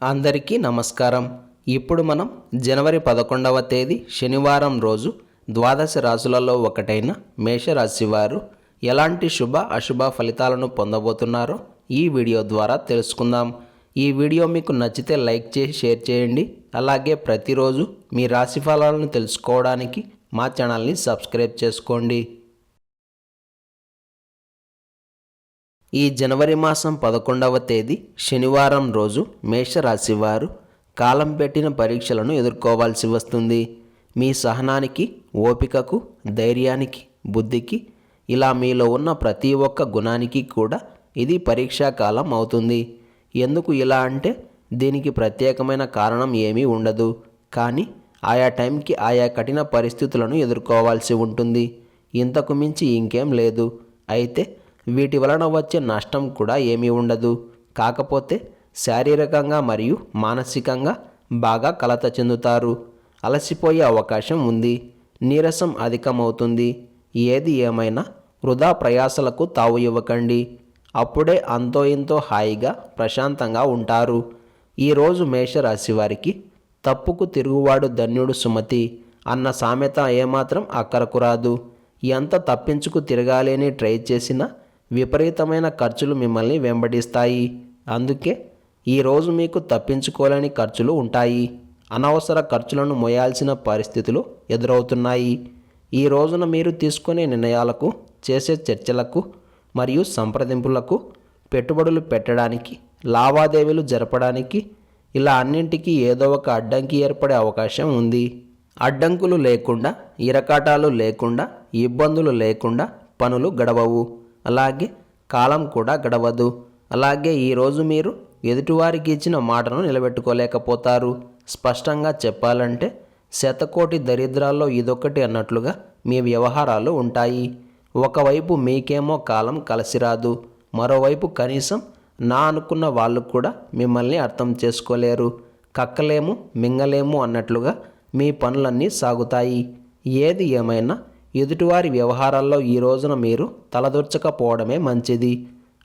అందరికీ నమస్కారం. ఇప్పుడు మనం జనవరి 11వ తేదీ శనివారం రోజు ద్వాదశ రాశులలో ఒకటైన మేషరాశి వారు ఎలాంటి శుభ అశుభ ఫలితాలను పొందబోతున్నారో ఈ వీడియో ద్వారా తెలుసుకుందాం. ఈ వీడియో మీకు నచ్చితే లైక్ చేసి షేర్ చేయండి. అలాగే ప్రతిరోజు మీ రాశి ఫలాలను తెలుసుకోవడానికి మా ఛానల్ని సబ్స్క్రైబ్ చేసుకోండి. ఈ జనవరి మాసం 11వ తేదీ శనివారం రోజు మేషరాశి వారు కాలం పెట్టిన పరీక్షలను ఎదుర్కోవాల్సి వస్తుంది. మీ సహనానికి, ఓపికకు, ధైర్యానికి, బుద్ధికి, ఇలా మీలో ఉన్న ప్రతి ఒక్క గుణానికి కూడా ఇది పరీక్షా కాలం అవుతుంది. ఎందుకు ఇలా అంటే దీనికి ప్రత్యేకమైన కారణం ఏమీ ఉండదు. కానీ ఆయా టైంకి ఆయా కఠిన పరిస్థితులను ఎదుర్కోవాల్సి ఉంటుంది. ఇంతకు మించి ఇంకేం లేదు. అయితే వీటి వలన వచ్చే నష్టం కూడా ఏమీ ఉండదు. కాకపోతే శారీరకంగా మరియు మానసికంగా బాగా కలత చెందుతారు. అలసిపోయే అవకాశం ఉంది. నీరసం అధికమవుతుంది. ఏది ఏమైనా వృధా ప్రయాసలకు తావు ఇవ్వకండి. అప్పుడే అంతో ఇంతో హాయిగా ప్రశాంతంగా ఉంటారు. ఈరోజు మేషరాశి వారికి తప్పుకు తిరుగువాడు ధన్యుడు సుమతి అన్న సామెత ఏమాత్రం అక్కరకు రాదు. ఎంత తప్పించుకు తిరగాలని ట్రై చేసినా విపరీతమైన ఖర్చులు మిమ్మల్ని వెంబడిస్తాయి. అందుకే ఈరోజు మీకు తప్పించుకోలేని ఖర్చులు ఉంటాయి. అనవసర ఖర్చులను మోయాల్సిన పరిస్థితులు ఎదురవుతున్నాయి. ఈ రోజున మీరు తీసుకునే నిర్ణయాలకు, చేసే చర్చలకు మరియు సంప్రదింపులకు, పెట్టుబడులు పెట్టడానికి, లావాదేవీలు జరపడానికి, ఇలా అన్నింటికీ ఏదో ఒక అడ్డంకి ఏర్పడే అవకాశం ఉంది. అడ్డంకులు లేకుండా, ఇరకాటాలు లేకుండా, ఇబ్బందులు లేకుండా పనులు గడవవు. అలాగే కాలం కూడా గడవదు. అలాగే ఈరోజు మీరు ఎదుటివారికి ఇచ్చిన మాటను నిలబెట్టుకోలేకపోతారు. స్పష్టంగా చెప్పాలంటే శతకోటి దరిద్రాల్లో ఇదొక్కటి అన్నట్లుగా మీ వ్యవహారాలు ఉంటాయి. ఒకవైపు మీకేమో కాలం కలిసిరాదు, మరోవైపు కనీసం నా అనుకున్న వాళ్ళు కూడా మిమ్మల్ని అర్థం చేసుకోలేరు. కక్కలేము మింగలేము అన్నట్లుగా మీ పనులన్నీ సాగుతాయి. ఏది ఏమైనా ఎదుటివారి వ్యవహారాల్లో ఈ రోజున మీరు తలదూర్చకపోవడమే మంచిది.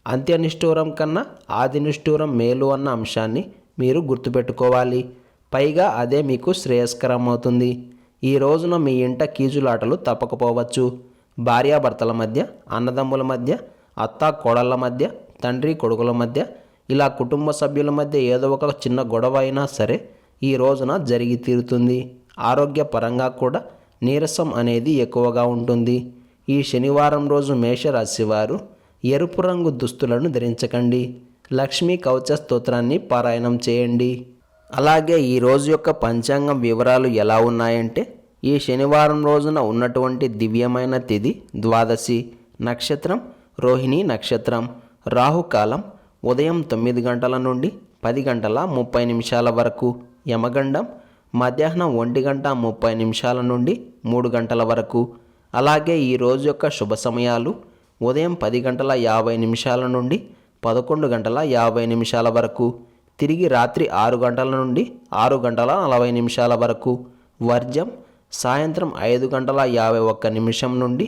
అంత్యనిష్ఠూరం కన్నా ఆదినిష్ఠూరం మేలు అన్న అంశాన్ని మీరు గుర్తుపెట్టుకోవాలి. పైగా అదే మీకు శ్రేయస్కరం అవుతుంది. ఈ రోజున మీ ఇంట కీచులాటలు తప్పకపోవచ్చు. భార్యాభర్తల మధ్య, అన్నదమ్ముల మధ్య, అత్తా కోడళ్ళ మధ్య, తండ్రి కొడుకుల మధ్య, ఇలా కుటుంబ సభ్యుల మధ్య ఏదో ఒక చిన్న గొడవ అయినా సరే ఈ రోజున జరిగి తీరుతుంది. ఆరోగ్యపరంగా కూడా నీరసం అనేది ఎక్కువగా ఉంటుంది. ఈ శనివారం రోజు మేషరాశి వారు ఎరుపు రంగు దుస్తులను ధరించకండి. లక్ష్మీ కవచ స్తోత్రాన్ని పారాయణం చేయండి. అలాగే ఈ రోజు యొక్క పంచాంగం వివరాలు ఎలా ఉన్నాయంటే, ఈ శనివారం రోజున ఉన్నటువంటి దివ్యమైన తిథి ద్వాదశి, నక్షత్రం రోహిణి నక్షత్రం, రాహుకాలం ఉదయం 9 గంటల నుండి 10 గంటల 30 నిమిషాల వరకు, యమగండం మధ్యాహ్నం 1 గంట 30 నిమిషాల నుండి 3 గంటల వరకు. అలాగే ఈ రోజు యొక్క శుభ సమయాలు ఉదయం 10 గంటల 50 నిమిషాల నుండి 11 గంటల 50 నిమిషాల వరకు, తిరిగి రాత్రి 6 గంటల నుండి 6 గంటల 40 నిమిషాల వరకు. వర్జం సాయంత్రం 5 గంటల 51 నిమిషం నుండి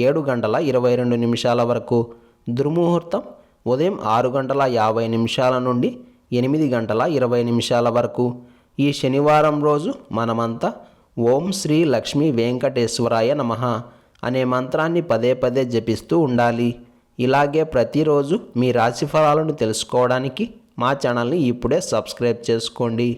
7 గంటల 22 నిమిషాల వరకు. దుర్ముహూర్తం ఉదయం 6 గంటల 50 నిమిషాల నుండి 8 గంటల 20 నిమిషాల వరకు. ఈ శనివారం రోజు మనమంతా ఓం శ్రీ లక్ష్మీ వెంకటేశ్వరాయ నమః అనే మంత్రాన్ని పదే పదే జపిస్తూ ఉండాలి. ఇలాగే ప్రతిరోజు మీ రాశి ఫలాలను తెలుసుకోవడానికి మా ఛానల్ని ఇప్పుడే సబ్స్క్రైబ్ చేసుకోండి.